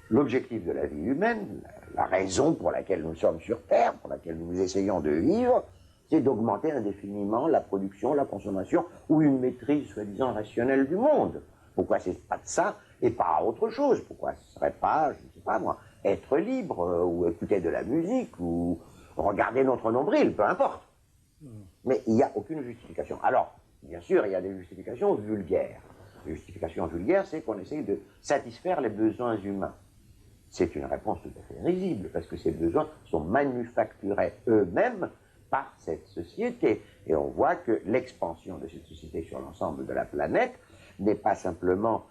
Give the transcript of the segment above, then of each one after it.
l'objectif de la vie humaine, la raison pour laquelle nous sommes sur Terre, pour laquelle nous essayons de vivre, c'est d'augmenter indéfiniment la production, la consommation, ou une maîtrise soi-disant rationnelle du monde. Pourquoi c'est pas de ça et pas autre chose? Pourquoi ce serait pas, je ne sais pas moi, être libre, ou écouter de la musique, ou regarder notre nombril, peu importe. Mais il n'y a aucune justification. Alors, bien sûr, il y a des justifications vulgaires. Les justifications vulgaires, c'est qu'on essaye de satisfaire les besoins humains. C'est une réponse tout à fait risible, parce que ces besoins sont manufacturés eux-mêmes par cette société. Et on voit que l'expansion de cette société sur l'ensemble de la planète n'est pas simplement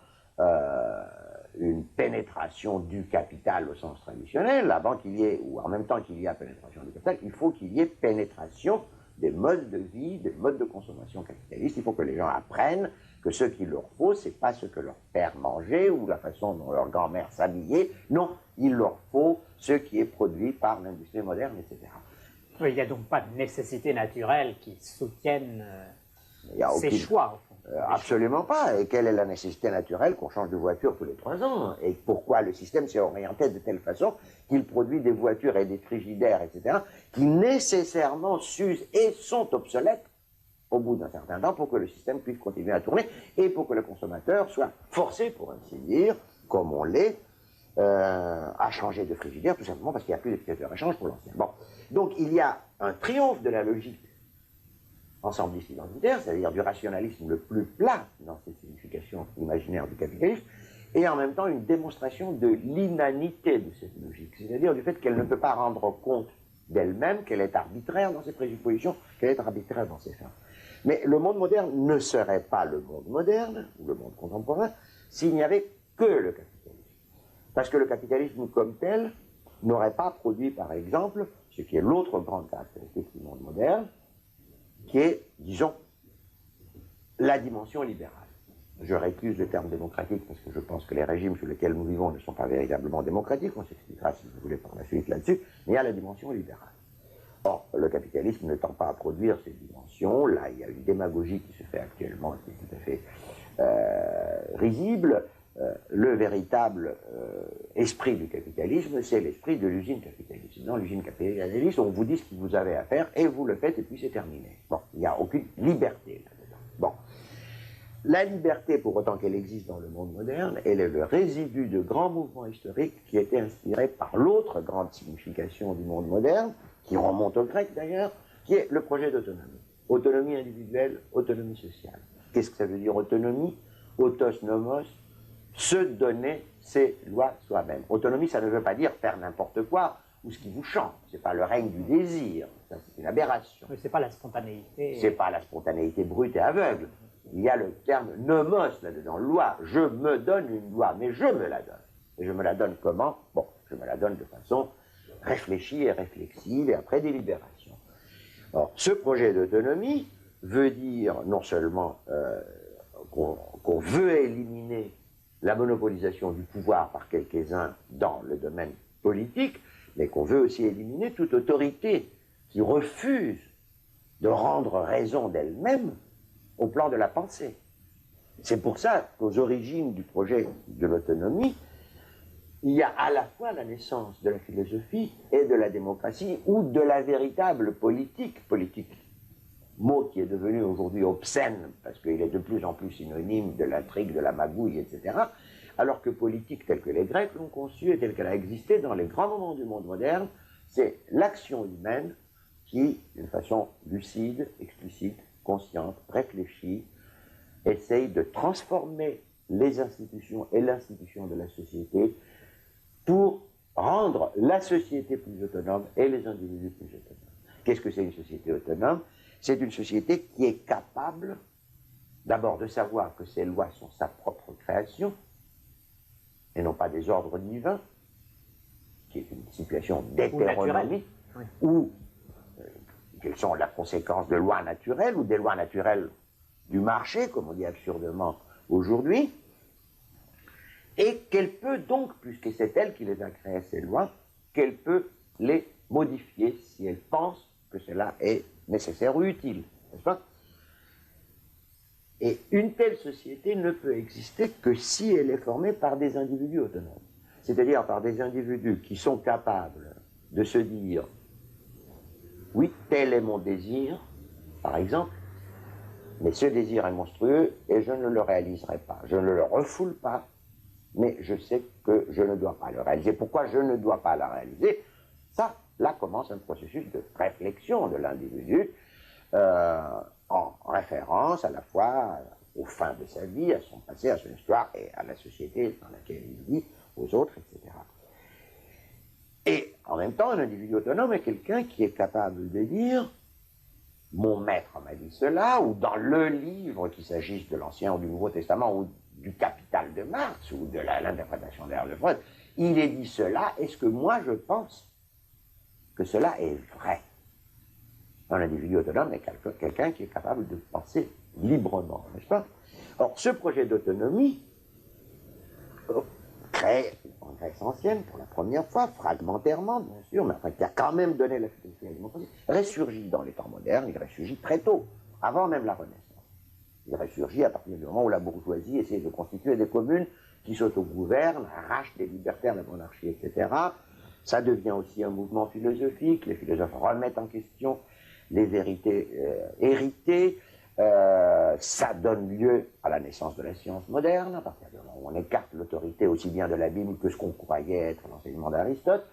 une pénétration du capital au sens traditionnel, avant qu'il y ait, ou en même temps qu'il y a pénétration du capital, il faut qu'il y ait pénétration des modes de vie, des modes de consommation capitalistes. Il faut que les gens apprennent que ce qu'il leur faut, c'est pas ce que leur père mangeait ou la façon dont leur grand-mère s'habillait. Non, il leur faut ce qui est produit par l'industrie moderne, etc. Oui, il n'y a donc pas de nécessité naturelle qui soutienne ces choix, au fond. Absolument pas. Et quelle est la nécessité naturelle qu'on change de voiture tous les 3 ans? Et pourquoi le système s'est orienté de telle façon qu'il produit des voitures et des frigidaires, etc., qui nécessairement s'usent et sont obsolètes au bout d'un certain temps pour que le système puisse continuer à tourner et pour que le consommateur soit forcé, pour ainsi dire, comme on l'est, à changer de frigidaire, tout simplement parce qu'il n'y a plus de pièces de réchange pour l'ancien. Bon. Donc il y a un triomphe de la logique ensembliste identitaire, c'est-à-dire du rationalisme le plus plat dans cette signification imaginaire du capitalisme, et en même temps une démonstration de l'inanité de cette logique, c'est-à-dire du fait qu'elle ne peut pas rendre compte d'elle-même, qu'elle est arbitraire dans ses présuppositions, qu'elle est arbitraire dans ses fins. Mais le monde moderne ne serait pas le monde moderne, ou le monde contemporain, s'il n'y avait que le capitalisme. Parce que le capitalisme comme tel n'aurait pas produit, par exemple, ce qui est l'autre grande caractéristique du monde moderne, qui est, disons, la dimension libérale. Je récuse le terme démocratique parce que je pense que les régimes sous lesquels nous vivons ne sont pas véritablement démocratiques, on s'expliquera si vous voulez par la suite là-dessus, mais il y a la dimension libérale. Or, le capitalisme ne tend pas à produire ces dimensions, là il y a une démagogie qui se fait actuellement, qui est tout à fait risible. Le véritable esprit du capitalisme, c'est l'esprit de l'usine capitaliste. Dans l'usine capitaliste, on vous dit ce que vous avez à faire, et vous le faites, et puis c'est terminé. Bon, il n'y a aucune liberté là-dedans. Bon. La liberté, pour autant qu'elle existe dans le monde moderne, elle est le résidu de grands mouvements historiques qui étaient inspirés par l'autre grande signification du monde moderne, qui remonte au grec d'ailleurs, qui est le projet d'autonomie. Autonomie individuelle, autonomie sociale. Qu'est-ce que ça veut dire autonomie? Autos nomos, se donner ses lois soi-même. Autonomie, ça ne veut pas dire faire n'importe quoi ou ce qui vous chante. C'est pas le règne du désir. Ça, c'est une aberration. Mais c'est pas la spontanéité. C'est pas la spontanéité brute et aveugle. Il y a le terme nomos là-dedans, loi. Je me donne une loi, mais je me la donne. Et je me la donne comment? Bon, je me la donne de façon réfléchie et réflexive et après délibération. Or, ce projet d'autonomie veut dire non seulement qu'on veut éliminer la monopolisation du pouvoir par quelques-uns dans le domaine politique, mais qu'on veut aussi éliminer toute autorité qui refuse de rendre raison d'elle-même au plan de la pensée. C'est pour ça qu'aux origines du projet de l'autonomie, il y a à la fois la naissance de la philosophie et de la démocratie, ou de la véritable politique, mot qui est devenu aujourd'hui obscène, parce qu'il est de plus en plus synonyme de l'intrigue, de la magouille, etc., alors que politique telle que les Grecs l'ont conçue et telle qu'elle a existé dans les grands moments du monde moderne, c'est l'action humaine qui, d'une façon lucide, explicite, consciente, réfléchie, essaye de transformer les institutions et l'institution de la société pour rendre la société plus autonome et les individus plus autonomes. Qu'est-ce que c'est une société autonome? C'est une société qui est capable d'abord de savoir que ses lois sont sa propre création et non pas des ordres divins, qui est une situation d'hétéronomie, ou quelles sont la conséquence de lois naturelles ou des lois naturelles du marché, comme on dit absurdement aujourd'hui, et qu'elle peut donc, puisque c'est elle qui les a créées, ces lois, qu'elle peut les modifier si elle pense que cela est nécessaire ou utile, n'est-ce pas? Et une telle société ne peut exister que si elle est formée par des individus autonomes. c'est-à-dire par des individus qui sont capables de se dire « oui, tel est mon désir », par exemple, mais ce désir est monstrueux et je ne le réaliserai pas. Je ne le refoule pas, mais je sais que je ne dois pas le réaliser. Pourquoi je ne dois pas le réaliser? Ça, là commence un processus de réflexion de l'individu en référence à la fois aux fins de sa vie, à son passé, à son histoire et à la société dans laquelle il vit, aux autres, etc. Et en même temps, un individu autonome est quelqu'un qui est capable de dire « mon maître m'a dit cela » ou dans le livre, qu'il s'agisse de l'Ancien ou du Nouveau Testament ou du Capital de Marx ou de l'interprétation d'Herr de Freud, il est dit cela, est-ce que moi je pense que cela est vrai? Un individu autonome est quelqu'un qui est capable de penser librement, n'est-ce pas? Or, ce projet d'autonomie, créé en Grèce ancienne pour la première fois, fragmentairement bien sûr, mais enfin qui a quand même donné la philosophie à la démocratie, ressurgit dans les temps modernes, il ressurgit très tôt, avant même la Renaissance. Il ressurgit à partir du moment où la bourgeoisie essaie de constituer des communes qui s'autogouvernent, arrachent des libertés à la monarchie, etc. Ça devient aussi un mouvement philosophique, les philosophes remettent en question les vérités héritées, ça donne lieu à la naissance de la science moderne, à partir du moment où on écarte l'autorité aussi bien de la Bible que ce qu'on croyait être l'enseignement d'Aristote.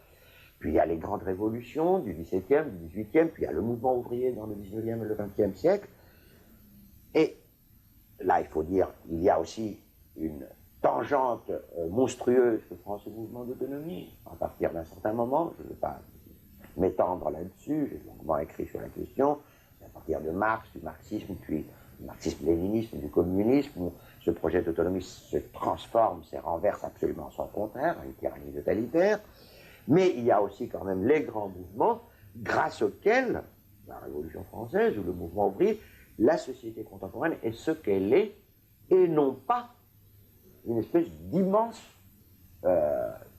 Puis il y a les grandes révolutions du XVIIe, du XVIIIe, puis il y a le mouvement ouvrier dans le XIXe et le XXe siècle. Et là, il faut dire, il y a aussi une tangente monstrueuse que prend ce mouvement d'autonomie, à partir d'un certain moment, je ne vais pas m'étendre là-dessus, j'ai longuement écrit sur la question, à partir de Marx, du marxisme, puis du marxisme-léninisme, du communisme, où ce projet d'autonomie se transforme, se renverse absolument son contraire, à une tyrannie totalitaire. Mais il y a aussi quand même les grands mouvements, grâce auxquels, la Révolution française ou le mouvement ouvrier, la société contemporaine est ce qu'elle est, et non pas une espèce d'immense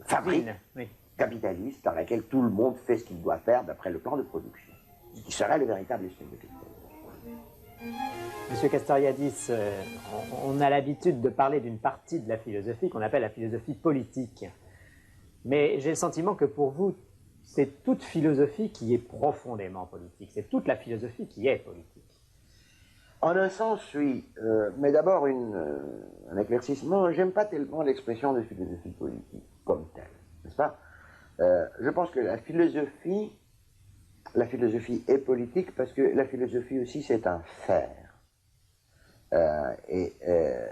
fabrique capitaliste dans laquelle tout le monde fait ce qu'il doit faire d'après le plan de production, qui serait le véritable esprit de capitalisme. Monsieur Castoriadis, on a l'habitude de parler d'une partie de la philosophie qu'on appelle la philosophie politique. Mais j'ai le sentiment que pour vous, c'est toute philosophie qui est profondément politique. C'est toute la philosophie qui est politique. En un sens, oui. Mais d'abord, un éclaircissement. J'aime pas tellement l'expression de philosophie politique comme telle, n'est-ce pas? Je pense que la philosophie est politique parce que la philosophie aussi, c'est un faire.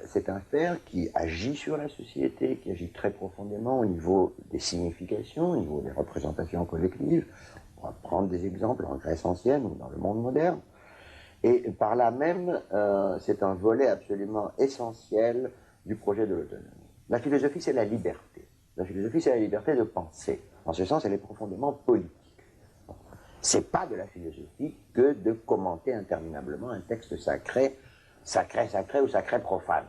C'est un faire qui agit sur la société, qui agit très profondément au niveau des significations, au niveau des représentations collectives. On va prendre des exemples en Grèce ancienne ou dans le monde moderne. Et par là même, c'est un volet absolument essentiel du projet de l'autonomie. La philosophie, c'est la liberté. La philosophie, c'est la liberté de penser. En ce sens, elle est profondément politique. C'est pas de la philosophie que de commenter interminablement un texte sacré ou sacré profane.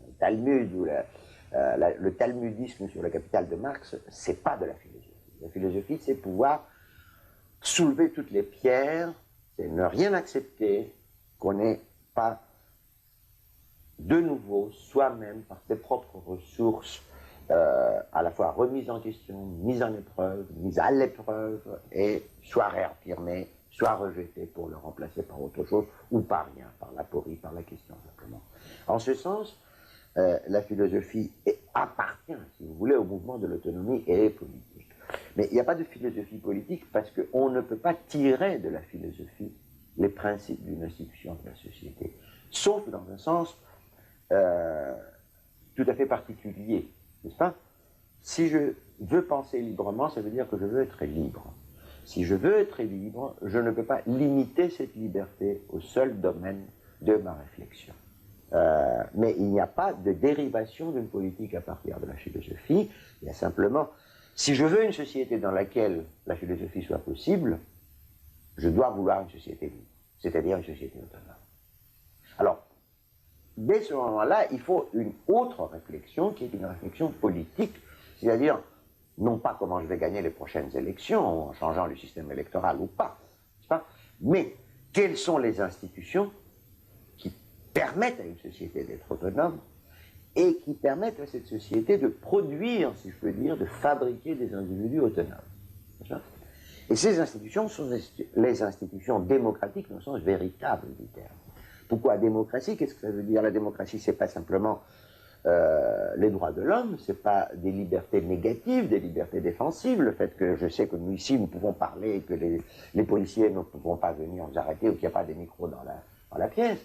Le Talmud ou le talmudisme sur le Capital de Marx, c'est pas de la philosophie. La philosophie, c'est pouvoir soulever toutes les pierres, c'est ne rien accepter qu'on n'ait pas de nouveau soi-même, par ses propres ressources, à la fois remise en question, mise en épreuve, mise à l'épreuve, et soit réaffirmée, soit rejetée pour le remplacer par autre chose, ou par rien, par l'aporie, par la question simplement. En ce sens, la philosophie appartient, si vous voulez, au mouvement de l'autonomie et est politique. Mais il n'y a pas de philosophie politique parce qu'on ne peut pas tirer de la philosophie les principes d'une institution de la société, sauf dans un sens tout à fait particulier, n'est-ce pas? Si je veux penser librement, ça veut dire que je veux être libre. Si je veux être libre, je ne peux pas limiter cette liberté au seul domaine de ma réflexion. Mais il n'y a pas de dérivation d'une politique à partir de la philosophie, il y a simplement, si je veux une société dans laquelle la philosophie soit possible, je dois vouloir une société libre, c'est-à-dire une société autonome. Alors, dès ce moment-là, il faut une autre réflexion qui est une réflexion politique, c'est-à-dire non pas comment je vais gagner les prochaines élections en changeant le système électoral ou pas, mais quelles sont les institutions qui permettent à une société d'être autonome et qui permettent à cette société de produire, si je peux dire, de fabriquer des individus autonomes. Et ces institutions sont les institutions démocratiques dans le sens véritable du terme. Pourquoi démocratie? Qu'est-ce que ça veut dire? La démocratie, c'est pas simplement les droits de l'homme, c'est pas des libertés négatives, des libertés défensives, le fait que je sais que nous ici nous pouvons parler et que les policiers ne pourront pas venir nous arrêter ou qu'il n'y a pas des micros dans la pièce.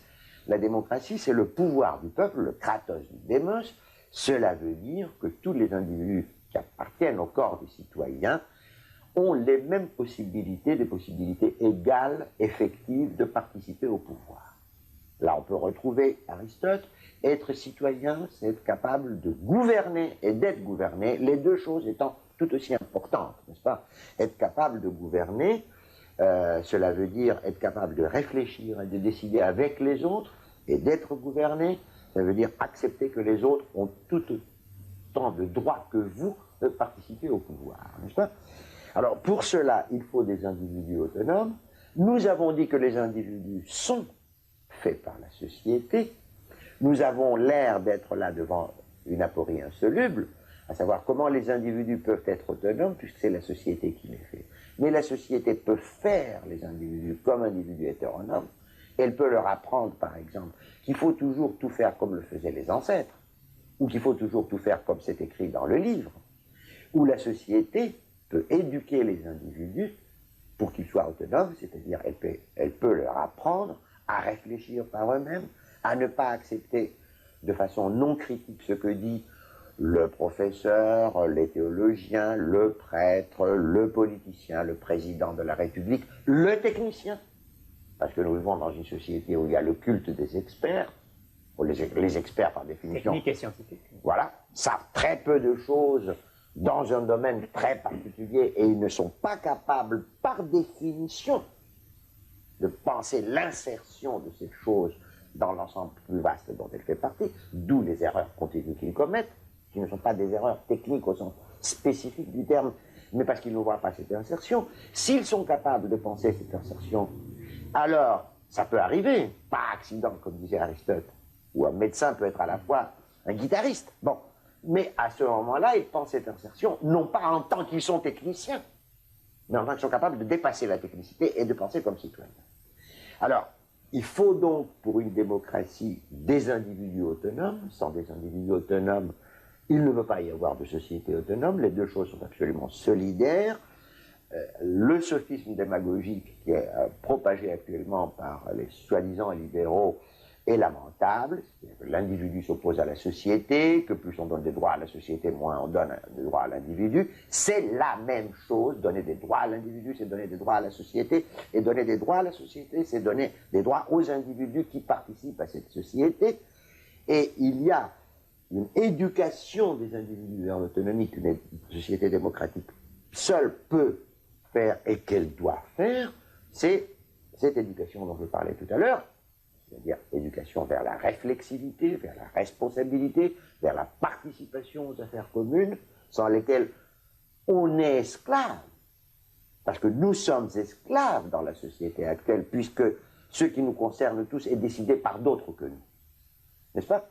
La démocratie, c'est le pouvoir du peuple, le kratos du démos. Cela veut dire que tous les individus qui appartiennent au corps des citoyens ont les mêmes possibilités, des possibilités égales, effectives, de participer au pouvoir. Là, on peut retrouver Aristote. Être citoyen, c'est être capable de gouverner et d'être gouverné, les deux choses étant tout aussi importantes, n'est-ce pas? Être capable de gouverner, cela veut dire être capable de réfléchir et de décider avec les autres et d'être gouverné. Ça veut dire accepter que les autres ont tout autant de droits que vous de participer au pouvoir, n'est-ce pas? Alors, pour cela, il faut des individus autonomes. Nous avons dit que les individus sont faits par la société. Nous avons l'air d'être là devant une aporie insoluble, à savoir comment les individus peuvent être autonomes, puisque c'est la société qui les fait. Mais la société peut faire les individus comme individus hétéronomes. Elle peut leur apprendre, par exemple, qu'il faut toujours tout faire comme le faisaient les ancêtres, ou qu'il faut toujours tout faire comme c'est écrit dans le livre, ou la société peut éduquer les individus pour qu'ils soient autonomes, c'est-à-dire elle peut leur apprendre à réfléchir par eux-mêmes, à ne pas accepter de façon non critique ce que dit le professeur, les théologiens, le prêtre, le politicien, le président de la République, le technicien. Parce que nous vivons dans une société où il y a le culte des experts, où les experts par définition... Technique et scientifique. Voilà, savent très peu de choses dans un domaine très particulier et ils ne sont pas capables, par définition, de penser l'insertion de ces choses dans l'ensemble plus vaste dont elle fait partie, d'où les erreurs continues qu'ils commettent, qui ne sont pas des erreurs techniques au sens spécifique du terme, mais parce qu'ils ne voient pas cette insertion. S'ils sont capables de penser cette insertion, alors ça peut arriver, par accident, comme disait Aristote, où un médecin peut être à la fois un guitariste. Bon, mais à ce moment-là, ils pensent cette insertion, non pas en tant qu'ils sont techniciens, mais en tant qu'ils sont capables de dépasser la technicité et de penser comme citoyens. Alors, il faut donc, pour une démocratie, des individus autonomes. Sans des individus autonomes, il ne peut pas y avoir de société autonome. Les deux choses sont absolument solidaires. Le sophisme démagogique qui est propagé actuellement par les soi-disant libéraux est lamentable. L'individu s'oppose à la société, que plus on donne des droits à la société, moins on donne des droits à l'individu. C'est la même chose. Donner des droits à l'individu, c'est donner des droits à la société. Et donner des droits à la société, c'est donner des droits aux individus qui participent à cette société. Et il y a une éducation des individus vers l'autonomie qu'une société démocratique seule peut faire et qu'elle doit faire. C'est cette éducation dont je parlais tout à l'heure, c'est-à-dire éducation vers la réflexivité, vers la responsabilité, vers la participation aux affaires communes, sans lesquelles on est esclave. Parce que nous sommes esclaves dans la société actuelle, puisque ce qui nous concerne tous est décidé par d'autres que nous. N'est-ce pas?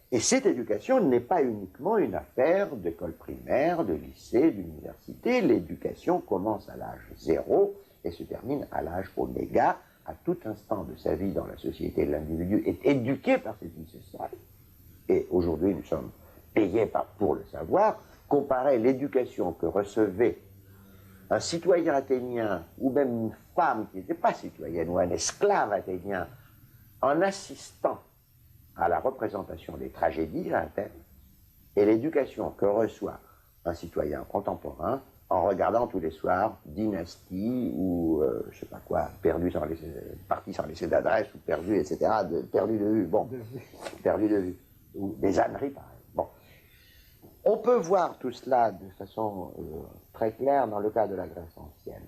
Et cette éducation n'est pas uniquement une affaire d'école primaire, de lycée, d'université. L'éducation commence à l'âge 0 et se termine à l'âge oméga. À tout instant de sa vie dans la société, l'individu est éduqué par ses ancêtres. Et aujourd'hui, nous sommes payés pour le savoir. Comparer l'éducation que recevait un citoyen athénien, ou même une femme qui n'était pas citoyenne, ou un esclave athénien, en assistant à la représentation des tragédies à Athènes, et l'éducation que reçoit un citoyen contemporain en regardant tous les soirs Dynastie ou je sais pas quoi, parti sans laisser d'adresse ou perdu, etc. Perdu de vue, bon, perdu de vue, ou des âneries pareil. Bon, on peut voir tout cela de façon très claire dans le cas de la Grèce ancienne.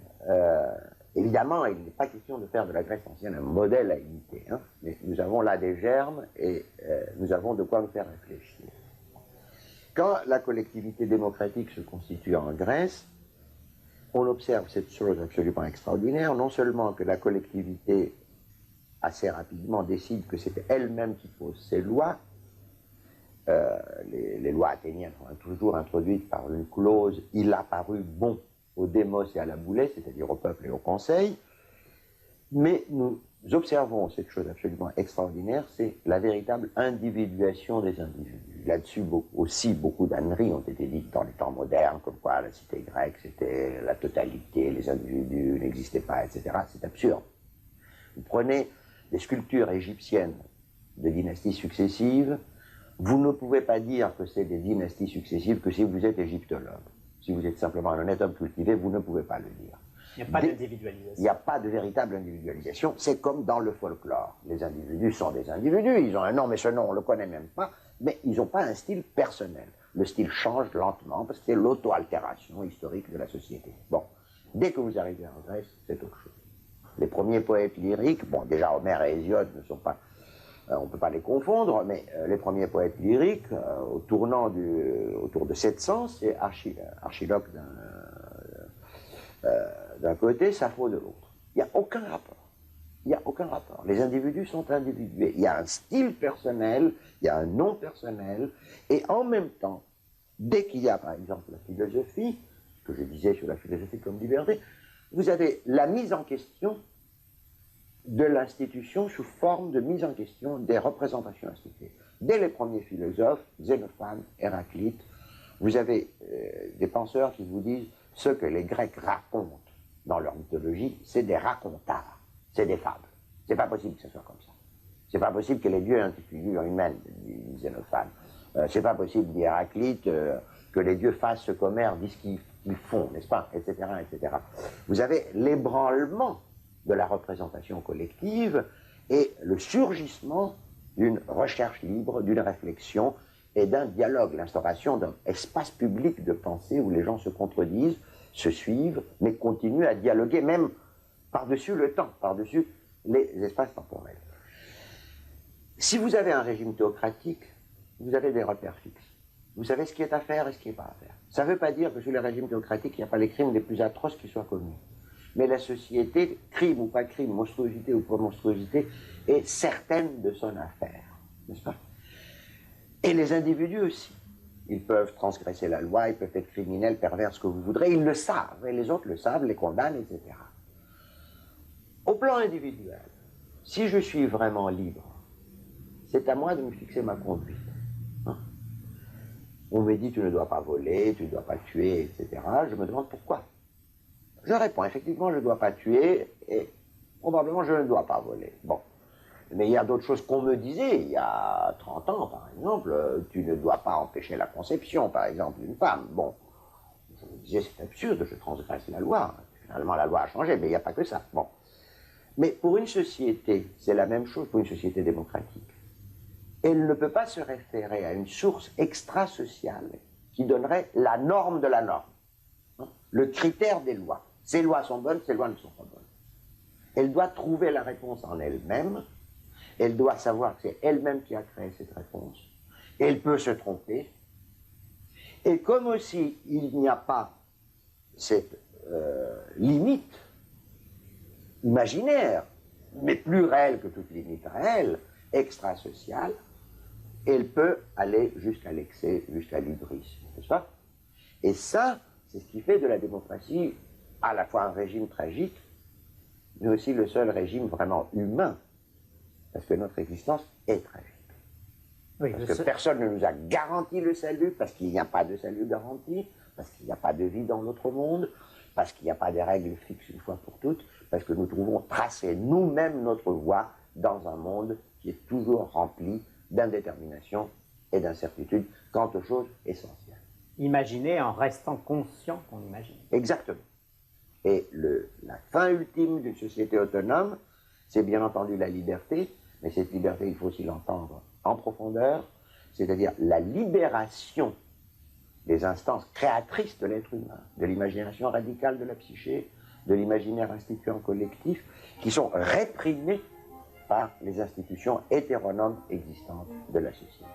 Évidemment, il n'est pas question de faire de la Grèce ancienne un modèle à imiter, hein, mais nous avons là des germes et nous avons de quoi nous faire réfléchir. Quand la collectivité démocratique se constitue en Grèce, on observe cette chose absolument extraordinaire, non seulement que la collectivité assez rapidement décide que c'est elle-même qui pose ses lois, les lois athéniennes sont toujours introduites par une clause « il a paru bon au démos et à la boulée », c'est-à-dire au peuple et au conseil. Mais nous observons cette chose absolument extraordinaire, c'est la véritable individuation des individus. Là-dessus, aussi, beaucoup d'âneries ont été dites dans les temps modernes, comme quoi la cité grecque, c'était la totalité, les individus n'existaient pas, etc. C'est absurde. Vous prenez des sculptures égyptiennes de dynasties successives, vous ne pouvez pas dire que c'est des dynasties successives que si vous êtes égyptologue. Si vous êtes simplement un honnête homme cultivé, vous ne pouvez pas le dire. Il n'y a pas d'individualisation. Il n'y a pas de véritable individualisation. C'est comme dans le folklore. Les individus sont des individus, ils ont un nom, mais ce nom, on ne le connaît même pas, mais ils n'ont pas un style personnel. Le style change lentement, parce que c'est l'auto-altération historique de la société. Bon, dès que vous arrivez en Grèce, c'est autre chose. Les premiers poètes lyriques, bon, déjà Homère et Hésiode ne sont pas... on ne peut pas les confondre, mais les premiers poètes lyriques, autour de 700, c'est Archiloque d'un côté, Sappho de l'autre. Il n'y a aucun rapport. Il n'y a aucun rapport. Les individus sont individués. Il y a un style personnel, il y a un nom personnel, et en même temps, dès qu'il y a, par exemple, la philosophie, ce que je disais sur la philosophie comme liberté, vous avez la mise en question de l'institution sous forme de mise en question des représentations instituées. Dès les premiers philosophes, Xénophane, Héraclite, vous avez des penseurs qui vous disent ce que les Grecs racontent dans leur mythologie, c'est des racontards, c'est des fables. C'est pas possible que ce soit comme ça. C'est pas possible que les dieux aient une figure humaine, dit Xénophane. C'est pas possible, dit Héraclite, que les dieux fassent ce qu'Homère dit qu'ils font, n'est-ce pas, etc., etc. Vous avez l'ébranlement de la représentation collective et le surgissement d'une recherche libre, d'une réflexion et d'un dialogue, l'instauration d'un espace public de pensée où les gens se contredisent, se suivent, mais continuent à dialoguer même par-dessus le temps, par-dessus les espaces temporels. Si vous avez un régime théocratique, vous avez des repères fixes. Vous savez ce qui est à faire et ce qui n'est pas à faire. Ça ne veut pas dire que sous les régimes théocratiques, il n'y a pas les crimes les plus atroces qui soient commis. Mais la société, crime ou pas crime, monstruosité ou pas monstruosité, est certaine de son affaire, n'est-ce pas? Et les individus aussi. Ils peuvent transgresser la loi, ils peuvent être criminels, pervers, ce que vous voudrez, ils le savent, et les autres le savent, les condamnent, etc. Au plan individuel, si je suis vraiment libre, c'est à moi de me fixer ma conduite. Hein? On me dit tu ne dois pas voler, tu ne dois pas tuer, etc. Je me demande pourquoi. Je réponds, effectivement, je ne dois pas tuer, et probablement je ne dois pas voler. Bon. Mais il y a d'autres choses qu'on me disait il y a 30 ans, par exemple. Tu ne dois pas empêcher la conception, par exemple, d'une femme. Bon, je me disais, c'est absurde, je transgresse la loi. Finalement, la loi a changé, mais il n'y a pas que ça. Bon. Mais pour une société, c'est la même chose pour une société démocratique. Elle ne peut pas se référer à une source extra-sociale qui donnerait la norme de la norme. Le critère des lois. Ces lois sont bonnes, ces lois ne sont pas bonnes. Elle doit trouver la réponse en elle-même. Elle doit savoir que c'est elle-même qui a créé cette réponse. Elle peut se tromper. Et comme aussi il n'y a pas cette limite imaginaire, mais plus réelle que toute limite réelle, extrasociale, elle peut aller jusqu'à l'excès, jusqu'à l'hybris, n'est-ce pas? Et ça, c'est ce qui fait de la démocratie à la fois un régime tragique, mais aussi le seul régime vraiment humain, parce que notre existence est tragique. Oui, parce que personne ne nous a garanti le salut, parce qu'il n'y a pas de salut garanti, parce qu'il n'y a pas de vie dans notre monde, parce qu'il n'y a pas des règles fixes une fois pour toutes, parce que nous trouvons tracer nous-mêmes notre voie dans un monde qui est toujours rempli d'indétermination et d'incertitude quant aux choses essentielles. Imaginer en restant conscient qu'on imagine. Exactement. Et la fin ultime d'une société autonome, c'est bien entendu la liberté, mais cette liberté, il faut aussi l'entendre en profondeur, c'est-à-dire la libération des instances créatrices de l'être humain, de l'imagination radicale de la psyché, de l'imaginaire instituant collectif, qui sont réprimées par les institutions hétéronomes existantes de la société.